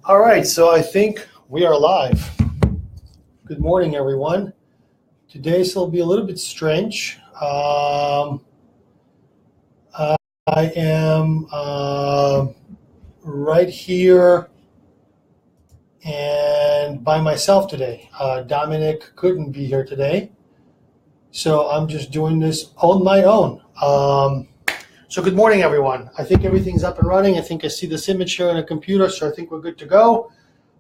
All right, so I think we are live. Good morning, everyone. Today's will be a little bit strange. I am right here and by myself today. Dominic couldn't be here today, so I'm just doing this on my own. So good morning, everyone. I think everything's up and running. I think I see this image here on a computer, so I think we're good to go.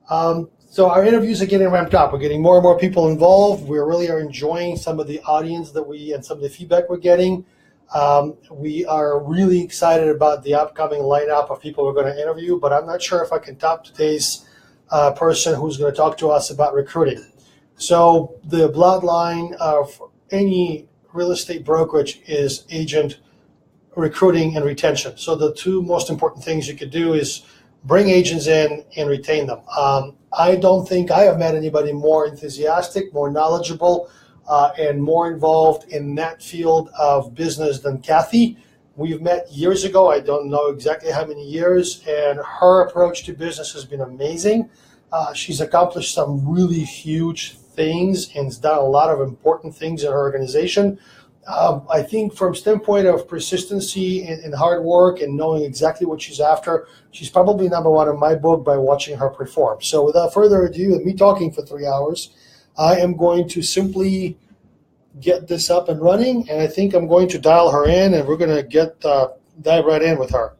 So our interviews are getting ramped up. We're getting more and more people involved. We really are enjoying some of the audience and some of the feedback we're getting. We are really excited about the upcoming lineup of people we're going to interview, but I'm not sure if I can top today's person who's going to talk to us about recruiting. So the bloodline of any real estate brokerage is agent recruiting and retention. So the two most important things you could do is bring agents in and retain them. I don't think I have met anybody more enthusiastic, more knowledgeable, and more involved in that field of business than Kathy. We've met years ago. I don't know exactly how many years, and her approach to business has been amazing. She's accomplished some really huge things and has done a lot of important things in her organization. I think from standpoint of persistency and hard work and knowing exactly what she's after, she's probably number one in my book by watching her perform. So without further ado, with me talking for 3 hours, I am going to simply get this up and running, and I think I'm going to dial her in, and we're going to dive right in with her.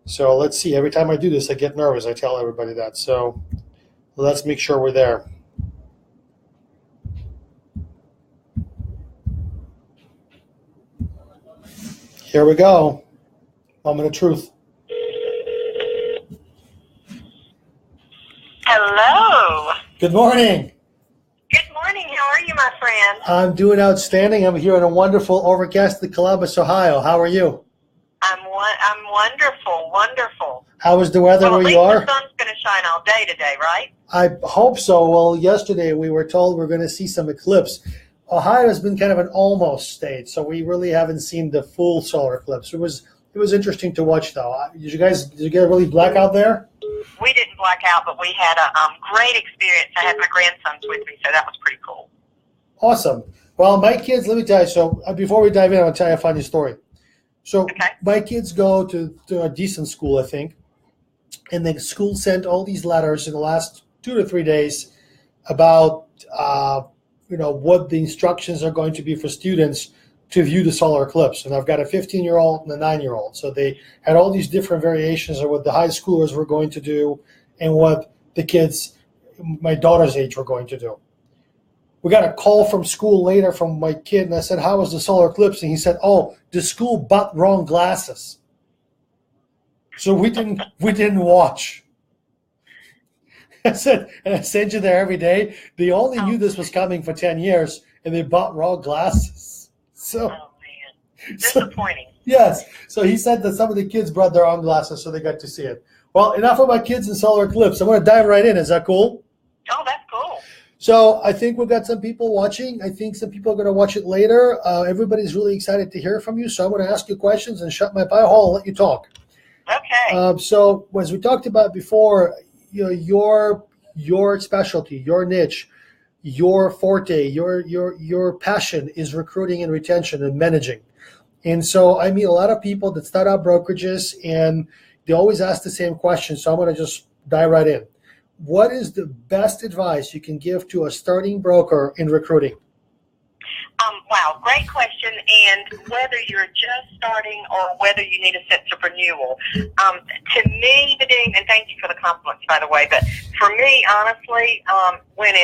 So let's see. Every time I do this, I get nervous. I tell everybody that. So let's make sure we're there. Here we go. Moment of truth. Hello. Good morning. Good morning. How are you, my friend? I'm doing outstanding. I'm here in a wonderful overcast Columbus, Ohio. How are you? I'm wonderful. How is the weather where you are? At least the sun's going to shine all day today, right? I hope so. Well, yesterday we were told we're going to see some eclipse. Ohio has been kind of an almost state, so we really haven't seen the full solar eclipse. It was interesting to watch, though. Did you get a really blackout there? We didn't black out, but we had a great experience. I had my grandsons with me, so that was pretty cool. Awesome. Well, my kids, let me tell you, so before we dive in, I'll tell you a funny story. So My kids go to a decent school, I think, and the school sent all these letters in the last 2 to 3 days about what the instructions are going to be for students to view the solar eclipse. And I've got a 15-year-old and a 9-year-old. So they had all these different variations of what the high schoolers were going to do and what the kids, my daughter's age, were going to do. We got a call from school later from my kid, and I said, "How was the solar eclipse?" And he said, "Oh, the school bought wrong glasses. So we didn't watch." I said, and I send you there every day. They only knew this was coming for 10 years, and they bought wrong glasses. So, oh, man. Disappointing. Yes. So he said that some of the kids brought their own glasses, so they got to see it. Well, enough of my kids and solar eclipse. I'm going to dive right in. Is that cool? Oh, that's cool. So I think we've got some people watching. I think some people are going to watch it later. Everybody's really excited to hear from you, so I'm going to ask you questions and shut my pie hole and let you talk. Okay. So as we talked about before, your specialty, your niche, your forte, your passion is recruiting and retention and managing. And so I meet a lot of people that start out brokerages, and they always ask the same question. So I'm going to just dive right in. What is the best advice you can give to a starting broker in recruiting? Wow, great question. And whether you're just starting or whether you need a sense of renewal, to me, Vadim, and thank you for the compliments, by the way, but for me, honestly, when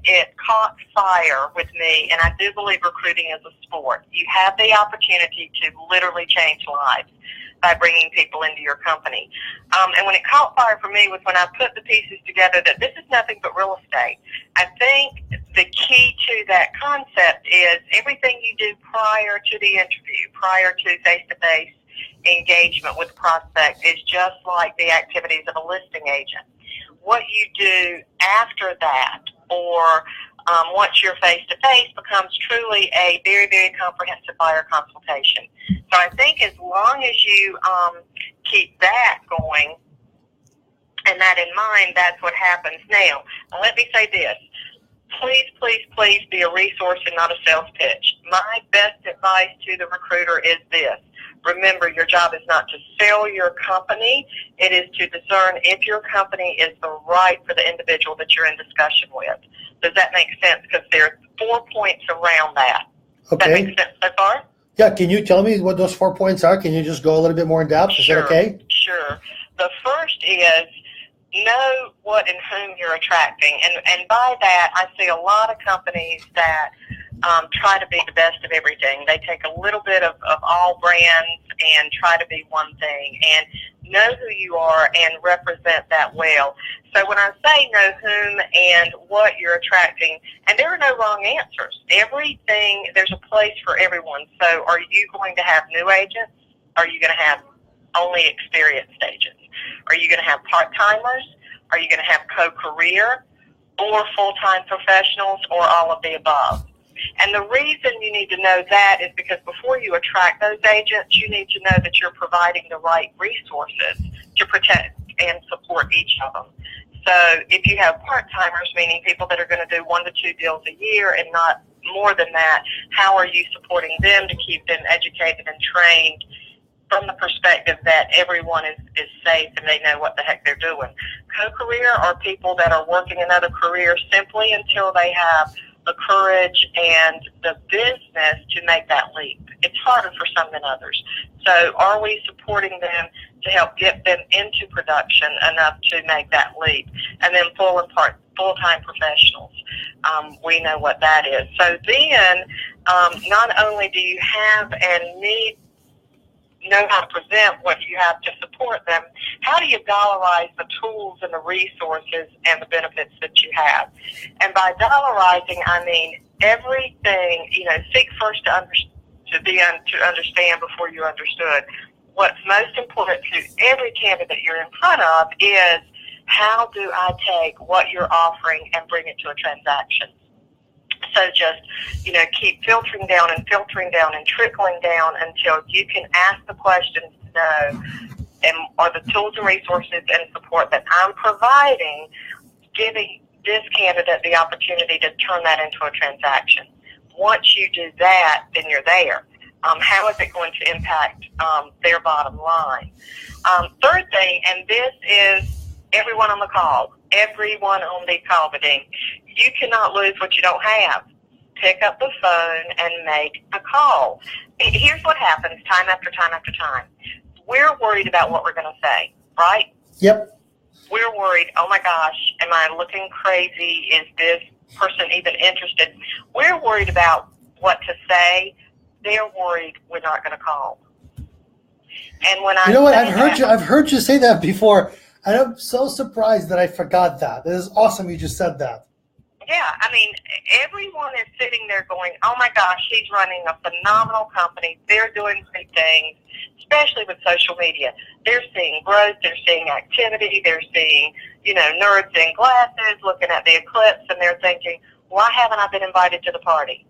it caught fire with me, and I do believe recruiting is a sport, you have the opportunity to literally change lives by bringing people into your company. And when it caught fire for me was when I put the pieces together that this is nothing but real estate. I think the key to that concept is everything you do prior to the interview, prior to face-to-face engagement with the prospect is just like the activities of a listing agent. What you do after that or once you're face-to-face becomes truly a very, very comprehensive buyer consultation. So I think as long as you keep that going and that that in mind, that's what happens. Now, let me say this. Please, please, please be a resource and not a sales pitch. My best advice to the recruiter is this. Remember, your job is not to sell your company. It is to discern if your company is the right for the individual that you're in discussion with. Does that make sense? Because there are 4 points around that. Does that make sense so far? Yeah, can you tell me what those 4 points are? Can you just go a little bit more in depth? Is that okay? Sure. The first is know what and whom you're attracting. And by that, I see a lot of companies that try to be the best of everything. They take a little bit of all brands and try to be one thing. And know who you are and represent that well. So when I say know whom and what you're attracting, and there are no wrong answers. Everything, there's a place for everyone. So are you going to have new agents? Are you going to have only experienced agents? Are you going to have part-timers? Are you going to have co-career or full-time professionals or all of the above? And the reason you need to know that is because before you attract those agents, you need to know that you're providing the right resources to protect and support each of them. So if you have part-timers, meaning people that are going to do 1 to 2 deals a year and not more than that, how are you supporting them to keep them educated and trained from the perspective that everyone is safe and they know what the heck they're doing? Co-career are people that are working another career simply until they have the courage and the business to make that leap. It's harder for some than others. So are we supporting them to help get them into production enough to make that leap? And then full-time professionals. We know what that is. So then not only do you have and know how to present what you have to support them, how do you dollarize the tools and the resources and the benefits that you have? And by dollarizing, I mean everything, seek first to understand before you understood. What's most important to every candidate you're in front of is how do I take what you're offering and bring it to a transaction? So just, keep filtering down and trickling down until you can ask the questions to know, and are the tools and resources and support that I'm providing giving this candidate the opportunity to turn that into a transaction. Once you do that, then you're there. How is it going to impact their bottom line? Third thing, and this is everyone on the call, Vadim, you cannot lose what you don't have. Pick up the phone and make a call. Here's what happens time after time after time. We're worried about what we're going to say, right? Yep. We're worried, oh my gosh, am I looking crazy? Is this person even interested? We're worried about what to say. They're worried we're not going to call. And when I've heard you say that before, and I'm so surprised that I forgot that. This is awesome you just said that. Yeah, everyone is sitting there going, oh my gosh, he's running a phenomenal company. They're doing great things, especially with social media. They're seeing growth, they're seeing activity, they're seeing, nerds in glasses looking at the eclipse, and they're thinking, why haven't I been invited to the party?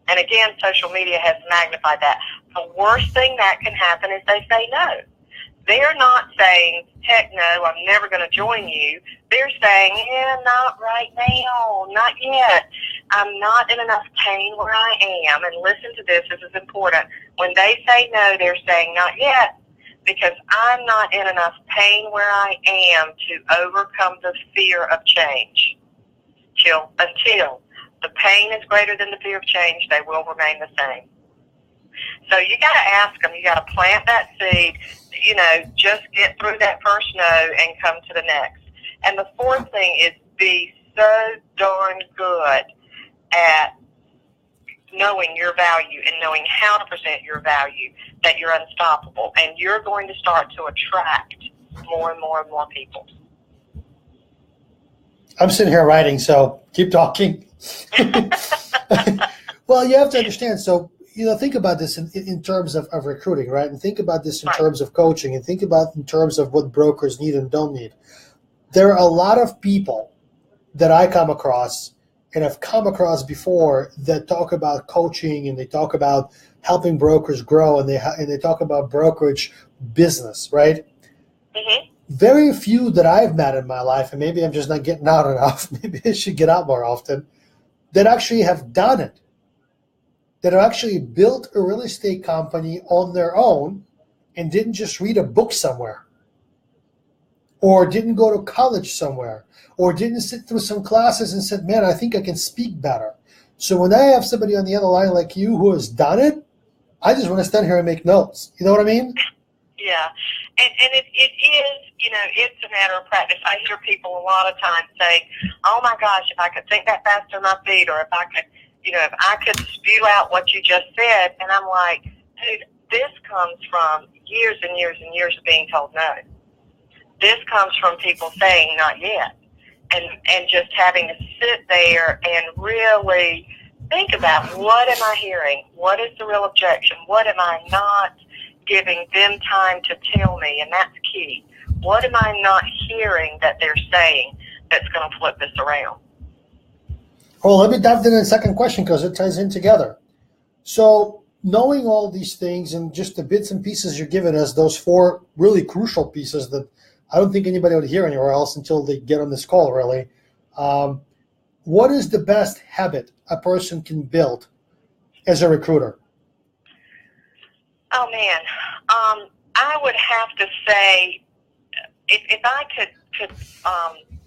And again, social media has magnified that. The worst thing that can happen is they say no. They're not saying, heck no, I'm never going to join you. They're saying, yeah, not right now, not yet. I'm not in enough pain where I am. And listen to this is important. When they say no, they're saying not yet, because I'm not in enough pain where I am to overcome the fear of change. Until the pain is greater than the fear of change, they will remain the same. So you got to ask them, you got to plant that seed, just get through that first no and come to the next. And the fourth thing is be so darn good at knowing your value and knowing how to present your value that you're unstoppable. And you're going to start to attract more and more and more people. I'm sitting here writing, so keep talking. Well, you have to understand. So, think about this in terms of recruiting, right? And think about this in terms of coaching, and think about in terms of what brokers need and don't need. There are a lot of people that I come across and have come across before that talk about coaching, and they talk about helping brokers grow, and they talk about brokerage business, right? Mm-hmm. very few that I've met in my life, and maybe I'm just not getting out enough, maybe I should get out more often, that actually have done it, that have actually built a real estate company on their own and didn't just read a book somewhere, or didn't go to college somewhere, or didn't sit through some classes and said, man, I think I can speak better. So when I have somebody on the other line like you who has done it, I just want to stand here and make notes. You know what I mean? Yeah. And it is, it's a matter of practice. I hear people a lot of times saying, oh my gosh, if I could think that fast on my feet, or if I could spew out what you just said. And I'm like, dude, this comes from years and years and years of being told no. This comes from people saying not yet. And just having to sit there and really think about, what am I hearing? What is the real objection? What am I not giving them time to tell me? And that's key. What am I not hearing that they're saying that's going to flip this around? Well, let me dive into the second question because it ties in together. So knowing all these things and just the bits and pieces you're giving us, those 4 really crucial pieces that I don't think anybody would hear anywhere else until they get on this call, really. What is the best habit a person can build as a recruiter? Oh, man. I would have to say, if I could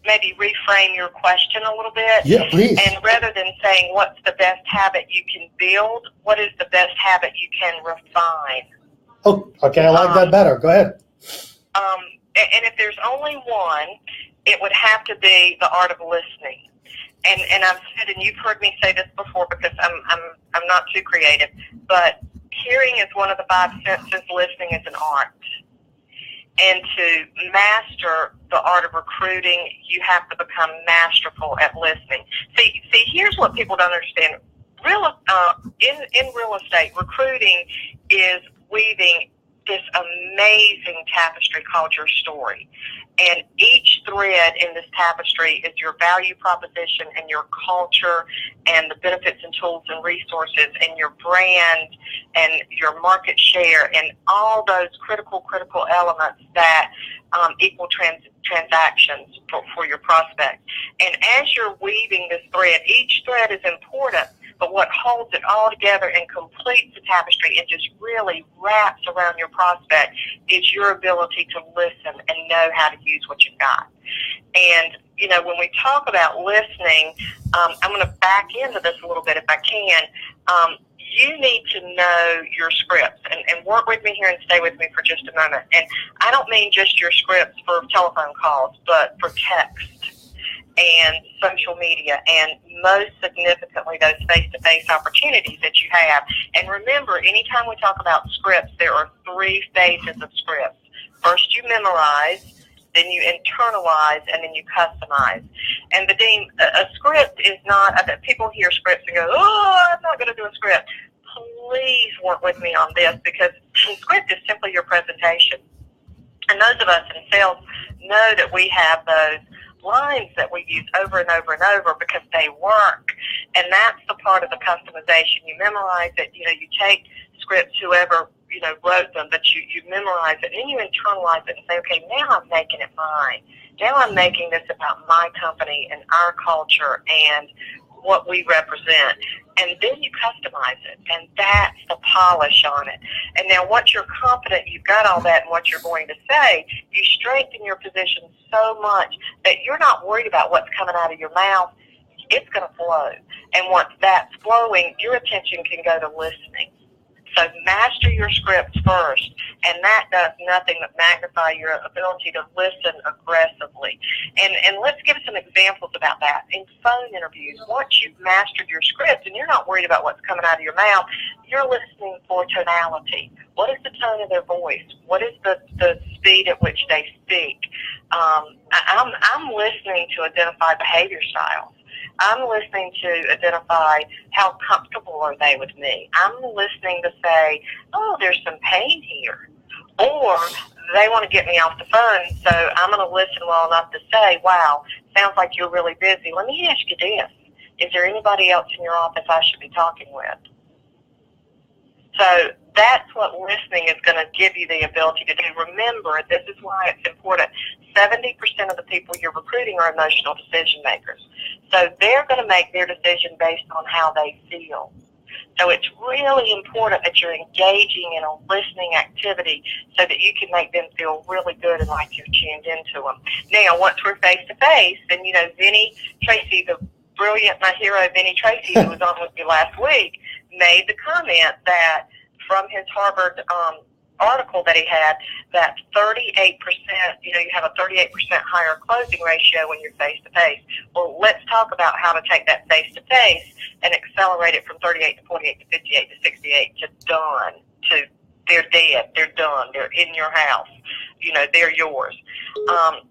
maybe reframe your question a little bit. Yeah, please. And rather than saying what's the best habit you can build, what is the best habit you can refine? Oh, okay. I like that better. Go ahead. And if there's only one, it would have to be the art of listening. And I've said, and you've heard me say this before because I'm not too creative, but hearing is one of the 5 senses. Listening is an art. And to master the art of recruiting, you have to become masterful at listening. See, here's what people don't understand. In real estate, recruiting is weaving this amazing tapestry called your story. And each thread in this tapestry is your value proposition and your culture and the benefits and tools and resources and your brand and your market share and all those critical elements that equal transactions for your prospect. And as you're weaving this thread, each thread is important, but what holds it all together and completes the tapestry and just really wraps around your prospect is your ability to listen and know how to use what you've got. And, when we talk about listening, I'm going to back into this a little bit if I can. You need to know your scripts and work with me here and stay with me for just a moment. And I don't mean just your scripts for telephone calls, but for text and social media, and most significantly, those face-to-face opportunities that you have. And remember, anytime we talk about scripts, there are 3 phases of scripts. First, you memorize, then you internalize, and then you customize. And Vadim, a script is not, people hear scripts and go, oh, I'm not going to do a script. Please work with me on this, because a script is simply your presentation. And those of us in sales know that we have those lines that we use over and over and over because they work. And that's the part of the customization. You memorize it, you take scripts, whoever, wrote them, but you memorize it, and then you internalize it and say, okay, now I'm making it mine. Now I'm making this about my company and our culture and what we represent. And then you customize it, and that's the polish on it. And now once you're confident you've got all that and what you're going to say, you strengthen your position so much that you're not worried about what's coming out of your mouth. It's going to flow. And once that's flowing, your attention can go to listening. So master your scripts first, and that does nothing but magnify your ability to listen aggressively. And let's give some examples about that. In phone interviews, once you've mastered your script and you're not worried about what's coming out of your mouth, you're listening for tonality. What is the tone of their voice? What is the speed at which they speak? I'm listening to identify behavior styles. I'm listening to identify how comfortable are they with me. I'm listening to say, oh, there's some pain here. Or they want to get me off the phone, so I'm going to listen well enough to say, wow, sounds like you're really busy. Let me ask you this. Is there anybody else in your office I should be talking with? So That's what listening is going to give you the ability to do. Remember, this is why it's important. 70% of the people you're recruiting are emotional decision makers. So they're going to make their decision based on how they feel. So it's really important that you're engaging in a listening activity so that you can make them feel really good and like you're tuned into them. Now, once we're face-to-face, then, Vinny Tracy, the brilliant, my hero, Vinny Tracy, who was on with me last week, made the comment that from his Harvard article that he had, that 38%, you have a 38% higher closing ratio when you're face-to-face. Well, let's talk about how to take that face-to-face and accelerate it from 38 to 48 to 58 to 68 to done, to they're dead, they're done, they're in your house, they're yours.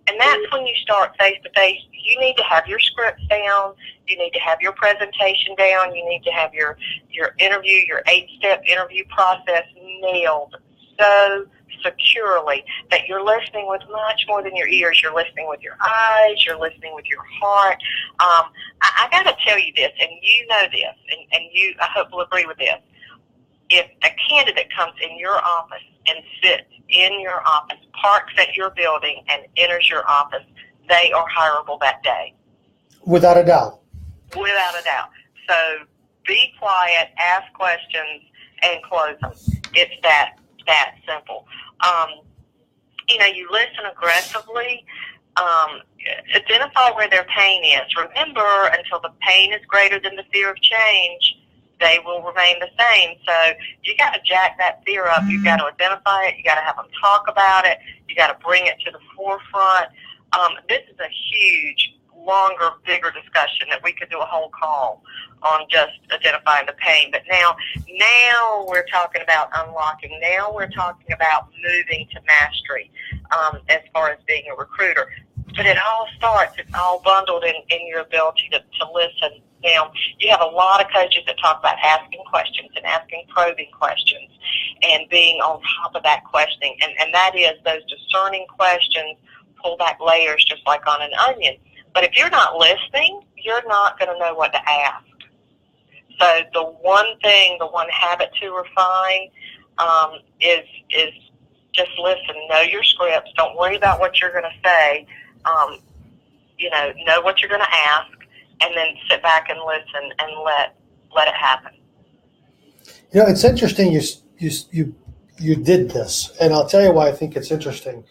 And that's when you start face-to-face. You need to have your scripts down. You need to have your presentation down. You need to have your interview, your 8-step interview process nailed so securely that you're listening with much more than your ears. You're listening with your eyes. You're listening with your heart. I got to tell you this, and you know this, and you, I hope will agree with this. If a candidate comes in your office and sits in your office, parks at your building, and enters your office, they are hireable that day. Without a doubt. Without a doubt. So be quiet, ask questions, and close them. It's that simple. You listen aggressively. Identify where their pain is. Remember, until the pain is greater than the fear of change, they will remain the same. So you got to jack that fear up. You got to identify it. You got to have them talk about it. You got to bring it to the forefront. This is a huge, longer, bigger discussion that we could do a whole call on just identifying the pain. But now we're talking about unlocking. Now we're talking about moving to mastery as far as being a recruiter. But it all starts, it's all bundled in your ability to listen. Now, you have a lot of coaches that talk about asking questions and asking probing questions and being on top of that questioning. And that is those discerning questions pull back layers just like on an onion. But if you're not listening, you're not going to know what to ask. So the one habit to refine is just listen. Know your scripts. Don't worry about what you're going to say. Know what you're going to ask, and then sit back and listen and let it happen. It's interesting you did this, and I'll tell you why I think it's interesting.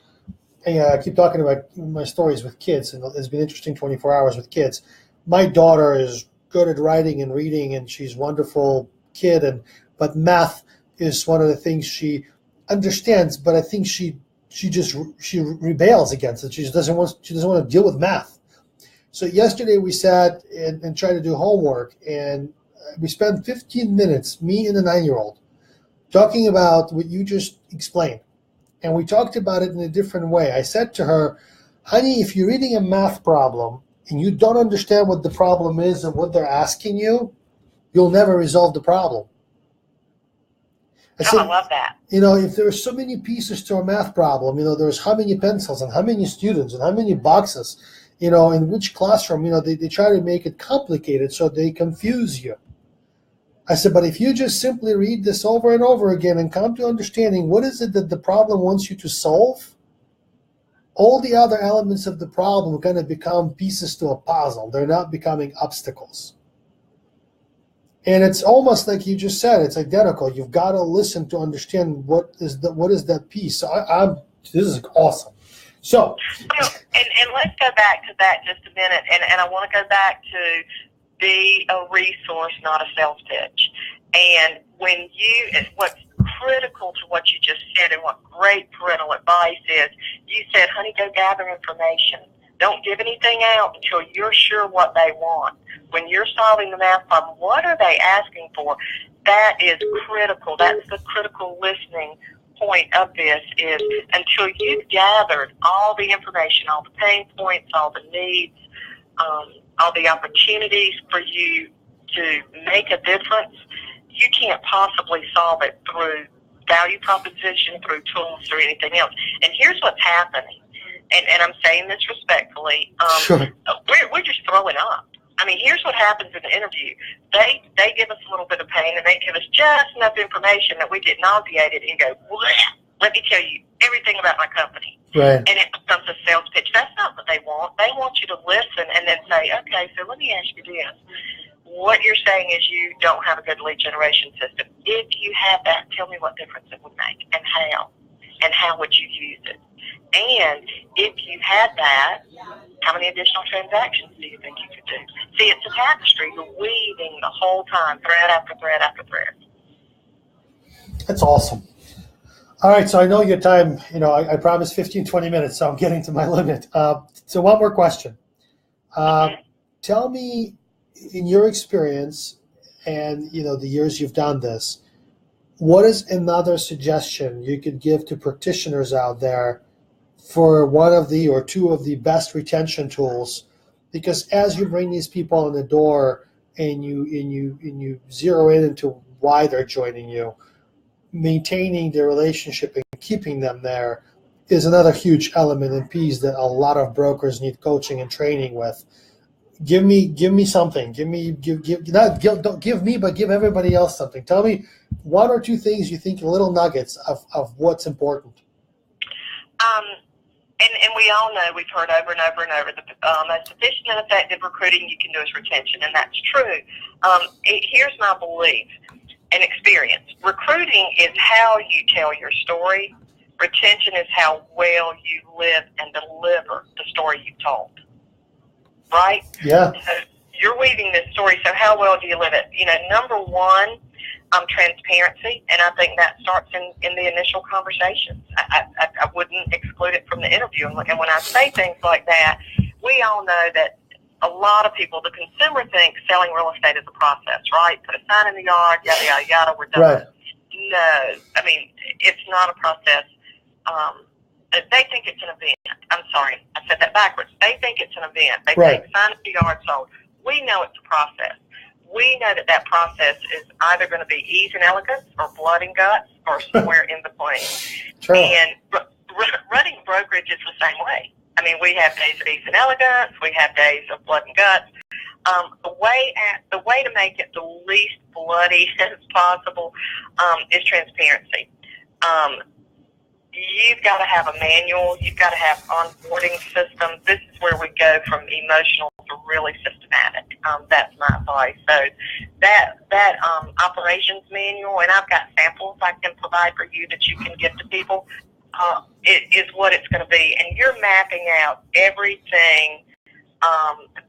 And I keep talking about my stories with kids, and it's been interesting 24 hours with kids. My daughter is good at writing and reading, and she's a wonderful kid, but math is one of the things she understands, but I think she rebels against it. She doesn't want to deal with math. So yesterday we sat and tried to do homework, and we spent 15 minutes, me and a 9-year-old, talking about what you just explained. And we talked about it in a different way. I said to her, honey, if you're reading a math problem and you don't understand what the problem is and what they're asking you, you'll never resolve the problem. I love that. If there are so many pieces to a math problem, there's how many pencils and how many students and how many boxes, in which classroom, they try to make it complicated so they confuse you. I said, but if you just simply read this over and over again and come to understanding what is it that the problem wants you to solve, all the other elements of the problem are going to become pieces to a puzzle. They're not becoming obstacles. And it's almost like you just said, it's identical. You've got to listen to understand what is that piece. So this is awesome. So, and let's go back to that just a minute. And I want to go back to be a resource, not a sales pitch. And what's critical to what you just said and what great parental advice is, you said, honey, go gather information. Don't give anything out until you're sure what they want. When you're solving the math problem, what are they asking for? That is critical. That's the critical listening point of this, is until you've gathered all the information, all the pain points, all the needs, all the opportunities for you to make a difference, you can't possibly solve it through value proposition, through tools, or anything else. And here's what's happening, and I'm saying this respectfully, sure. we're just throwing up. I mean, here's what happens in the interview. They give us a little bit of pain, and they give us just enough information that we get nauseated and go, let me tell you everything about my company. Right. And it becomes a sales pitch. That's not what they want. They want you to listen and then say, okay, so let me ask you this. What you're saying is you don't have a good lead generation system. If you had that, tell me what difference it would make and how would you use it? And if you had that, how many additional transactions do you think you could do? See, it's a tapestry. You're weaving the whole time, thread after thread after thread. That's awesome. All right, so I know your time, I promised 15, 20 minutes, so I'm getting to my limit. So one more question. Tell me, in your experience and, the years you've done this, what is another suggestion you could give to practitioners out there for one of the or two of the best retention tools? Because as you bring these people in the door and you zero in into why they're joining you, maintaining the relationship and keeping them there is another huge element and piece that a lot of brokers need coaching and training with. Give me something. Don't give me, but give everybody else something. Tell me one or two things you think are little nuggets of what's important. And we all know, we've heard over and over and over, the most efficient and effective recruiting you can do is retention, and that's true. Here's my belief and experience. Recruiting is how you tell your story. Retention is how well you live and deliver the story you've told. Right? Yeah. So you're weaving this story, so how well do you live it? Number one, transparency, and I think that starts in the initial conversations. I wouldn't exclude it from the interview. And when I say things like that, we all know that a lot of people, the consumer thinks selling real estate is a process, right? Put a sign in the yard, yada, yada, yada, we're done. Right. No, I mean, it's not a process. They think it's an event. I'm sorry, I said that backwards. They think it's an event. They Right. think sign in the yard sold. We know it's a process. We know that process is either going to be ease and elegance or blood and guts or somewhere in between. True. And running brokerage is the same way. I mean, we have days of ease and elegance. We have days of blood and guts. The way to make it the least bloody as possible is transparency. You've got to have a manual. You've got to have onboarding systems. This is where we go from emotional to really systematic. That's my advice. So that operations manual, and I've got samples I can provide for you that you can give to people, it is what it's going to be. And you're mapping out everything.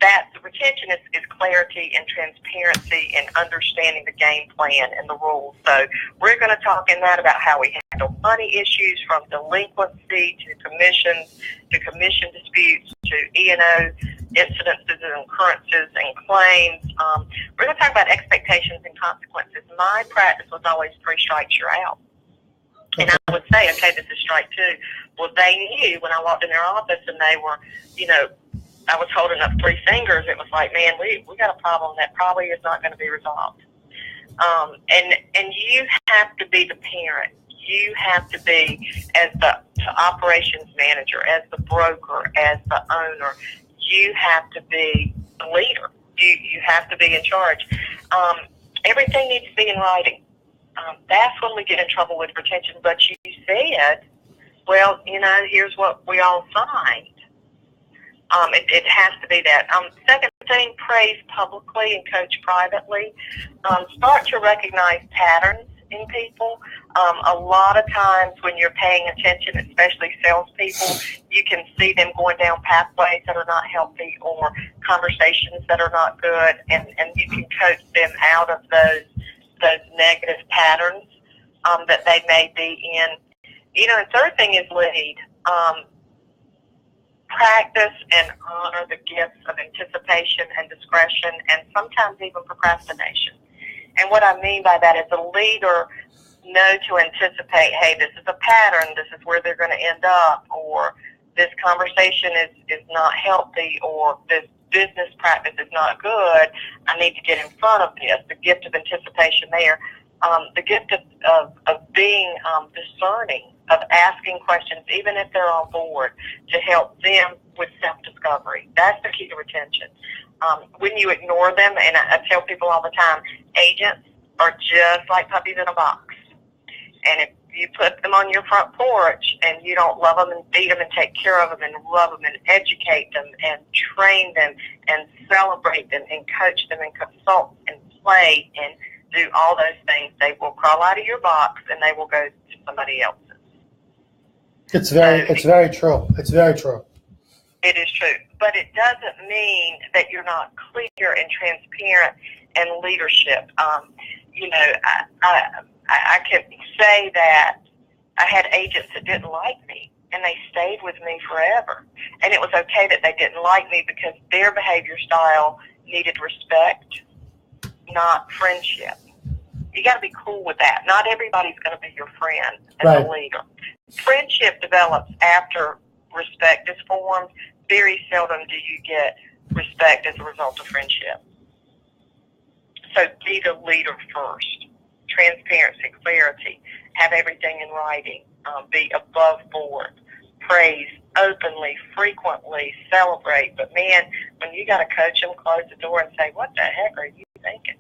That the retention is clarity and transparency and understanding the game plan and the rules. So we're going to talk in that about how we handle money issues, from delinquency to commissions to commission disputes to E&O incidences and occurrences and claims. We're going to talk about expectations and consequences. My practice was always 3 strikes, you're out. And I would say, okay, this is strike 2. Well, they knew when I walked in their office and they were, I was holding up 3 fingers. It was like, man, we got a problem that probably is not going to be resolved. And you have to be the parent. You have to be, as the operations manager, as the broker, as the owner, you have to be the leader. You have to be in charge. Everything needs to be in writing. That's when we get in trouble with retention. But you said, well, here's what we all signed. It has to be that. Second thing, praise publicly and coach privately. Start to recognize patterns in people. A lot of times when you're paying attention, especially salespeople, you can see them going down pathways that are not healthy or conversations that are not good, and you can coach them out of those negative patterns that they may be in. And third thing is lead. Practice and honor the gifts of anticipation and discretion, and sometimes even procrastination. And what I mean by that is a leader know to anticipate, hey, this is a pattern, this is where they're going to end up, or this conversation is not healthy, or this business practice is not good, I need to get in front of this. The gift of anticipation there. The gift of being discerning of asking questions, even if they're on board, to help them with self-discovery. That's the key to retention. When you ignore them, and I tell people all the time, agents are just like puppies in a box. And if you put them on your front porch and you don't love them and feed them and take care of them and love them and educate them and train them and celebrate them and coach them and consult and play and do all those things, they will crawl out of your box and they will go to somebody else's. It's very true. It's very true. It is true. But it doesn't mean that you're not clear and transparent and leadership. I can say that I had agents that didn't like me, and they stayed with me forever. And it was okay that they didn't like me because their behavior style needed respect, not friendship. You got to be cool with that. Not everybody's going to be your friend as a leader. Friendship develops after respect is formed. Very seldom do you get respect as a result of friendship. So be the leader first. Transparency, clarity, have everything in writing, be above board, praise openly, frequently, celebrate. But man, when you got to coach them, close the door and say, "What the heck are you thinking?"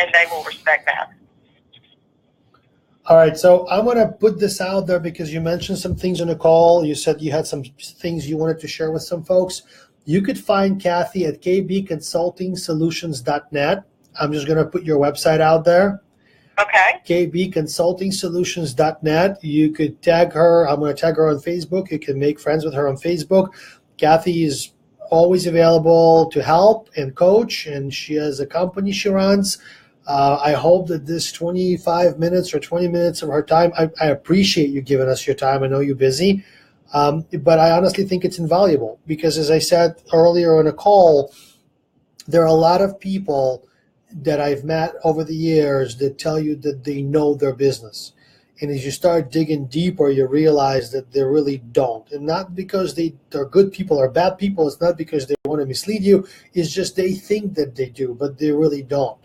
And they will respect that. All right, so I want to put this out there because you mentioned some things on the call. You said you had some things you wanted to share with some folks. You could find Kathy at kbconsultingsolutions.net. I'm just going to put your website out there. Okay. kbconsultingsolutions.net. You could tag her. I'm going to tag her on Facebook. You can make friends with her on Facebook. Kathy is always available to help and coach, and she has a company she runs. I hope that this 25 minutes or 20 minutes of her time, I appreciate you giving us your time. I know you're busy, but I honestly think it's invaluable because, as I said earlier on a call, there are a lot of people that I've met over the years that tell you that they know their business. And as you start digging deeper, you realize that they really don't. And not because they're good people or bad people. It's not because they want to mislead you. It's just they think that they do, but they really don't.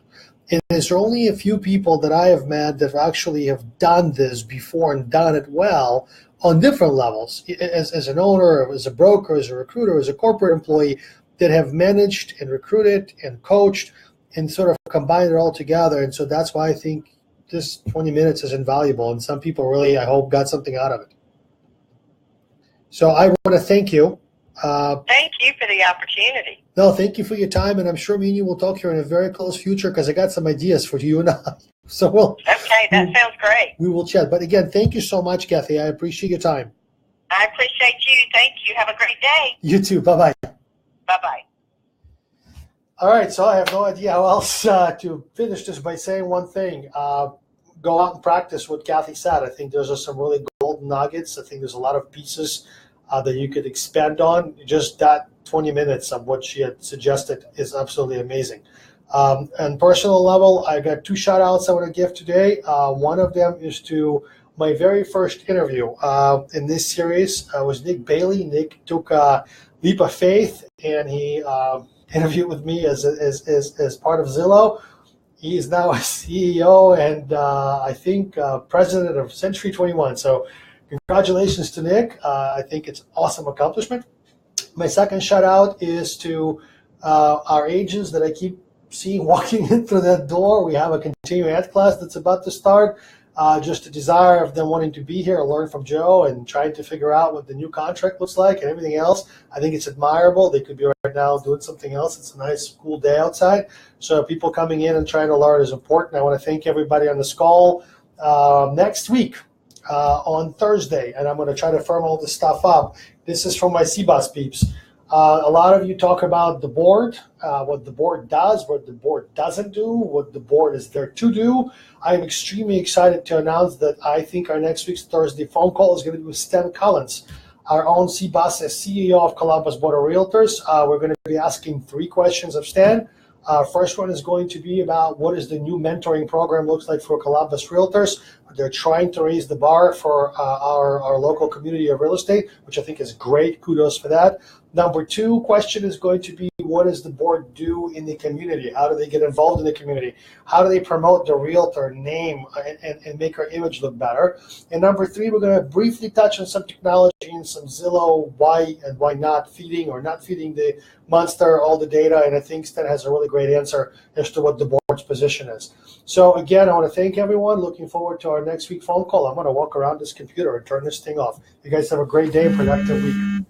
And there's only a few people that I have met that actually have done this before and done it well on different levels. As an owner, as a broker, as a recruiter, as a corporate employee, that have managed and recruited and coached and sort of combined it all together. And so that's why I think this 20 minutes is invaluable. And some people really, I hope, got something out of it. So I want to thank you. Thank you for the opportunity. No, thank you for your time. And I'm sure me and you will talk here in a very close future because I got some ideas for you and I. So okay, that sounds great. We will chat. But again, thank you so much, Kathy. I appreciate your time. I appreciate you. Thank you. Have a great day. You too. Bye-bye. Bye-bye. All right, so I have no idea how else to finish this by saying one thing. Go out and practice what Kathy said. I think those are some really golden nuggets. I think there's a lot of pieces that you could expand on. Just that 20 minutes of what she had suggested is absolutely amazing. On personal level, I got 2 shout-outs I want to give today. One of them is to my very first interview in this series. Was Nick Bailey. Nick took a leap of faith, and he interviewed with me as part of Zillow. He is now a CEO and I think president of Century 21. So congratulations to Nick. I think it's an awesome accomplishment. My second shout out is to our agents that I keep seeing walking in through that door. We have a continuing ed class that's about to start. Just a desire of them wanting to be here, learn from Joe, and trying to figure out what the new contract looks like and everything else. I think it's admirable. They could be right now doing something else. It's a nice, cool day outside. So people coming in and trying to learn is important. I want to thank everybody on this call. Next week on Thursday, and I'm going to try to firm all this stuff up. This is from my CBOS peeps. A lot of you talk about the board, what the board does, what the board doesn't do, what the board is there to do. I'm extremely excited to announce that I think our next week's Thursday phone call is going to be with Stan Collins, our own CBOS as CEO of Columbus Board of Realtors. We're going to be asking 3 questions of Stan. First one is going to be about what is the new mentoring program looks like for Columbus Realtors. They're trying to raise the bar for our local community of real estate, which I think is great. Kudos for that. Number two question is going to be, what does the board do in the community? How do they get involved in the community? How do they promote the realtor name and make our image look better? And number three, we're going to briefly touch on some technology and some Zillow, why and why not feeding or not feeding the monster all the data. And I think Stan has a really great answer as to what the board's position is. So again, I want to thank everyone. Looking forward to our next week phone call. I'm going to walk around this computer and turn this thing off. You guys have a great day and productive week.